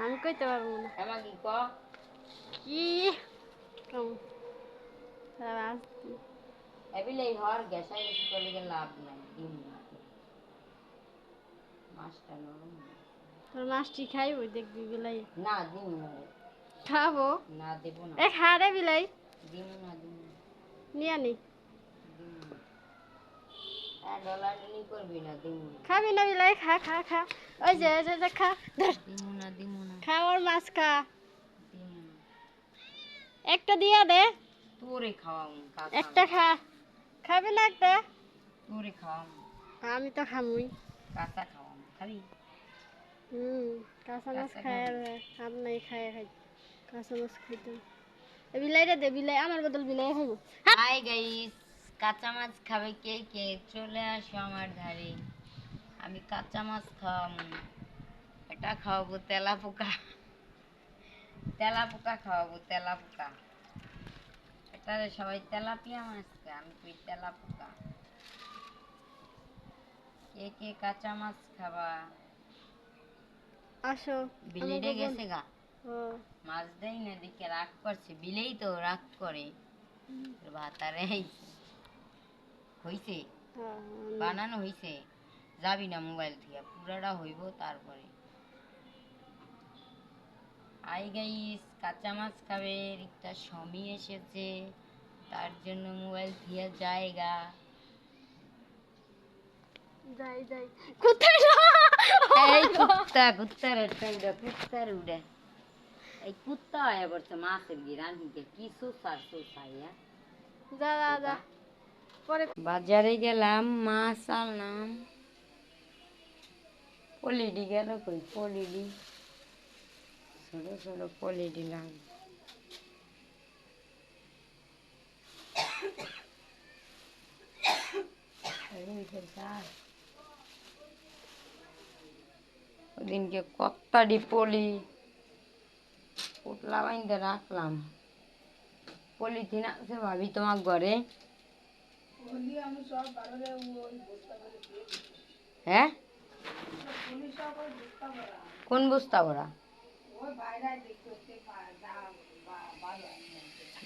আমি কইতে পারবো না। এমা কি ক কি কম রাজ এবিলে হর গ্যাসাই বেশি করলে গেলে লাভ নাই ডিম মাছটা নরম তোর মাছটি খাইবো দেখবি বিলাই না ডিম না খাবো না দেব না এ খা রে বিলাই ডিম না নিয়ে নি ডিম ডলার নি করবি না ডিম খাবি না বিলাই খা খা খা ওই যে খা ধর ডিম না খা ওর মাছ খা ডিম একটা দিয়া দে তোরে খাওয়াম একটা খা খাবি না একটা তোরে খাওয়াম আমি তো খামুই কাঁচা খাওয়াম খাবি কাঁচা মাছ খায় আর নাই খায় খাই কাঁচা মাছ খাইতাম বিলাই রে দে বিলাই আমার বদল বিলাই খাইব হাই গাইস কাঁচা মাছ খাবে কে কে চলে আসো আমার ধারে আমি কাঁচা মাছ খাওয়াবো এটা খাওয়াবো তেলা পোকা খাওয়াবো তেলা পোকা এটারে সবাই তেলাপিয়া মাছ খায় আমি তুই তেলা পোকা কে কে কাঁচা মাছ খাবা আসো বিলিডে গেছে গা ও মাছ দেই না দিকে রাগ করছে বিলেই তো রাগ করে ভাতারে হইছে বানানো হইছে যাবি না মোবাইল থেকে পুরাটা হইব তারপরে আই গাইস কাঁচা মাছ খাবে একটা সমী এসেছে তার জন্য মোবাইল দিয়ে জায়গা যাই যাই কোথায় এই কুত্তার উড়ে এই কুত্তা হয় বলছে মাছের গিরান কিছু সাইয়া যা যা যা পরে বাজারে গেলাম মাছ আনলাম পলিডি গেল কই পলিডি ছোট ছোট পলিডি লাগ ওদিনকে কত্তাডি পলি পুটলা বাইন্দে রাখলাম পলিথিন আছে ভাবি তোমার ঘরে হ্যাঁ কোন বস্তা ভরা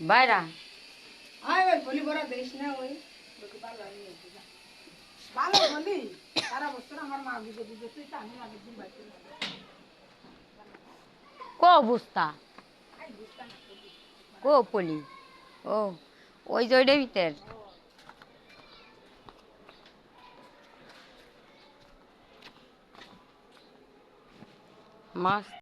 বাইরা কো বস্তা কো পলি ও ওই যে ওইটার ভিতর মাছ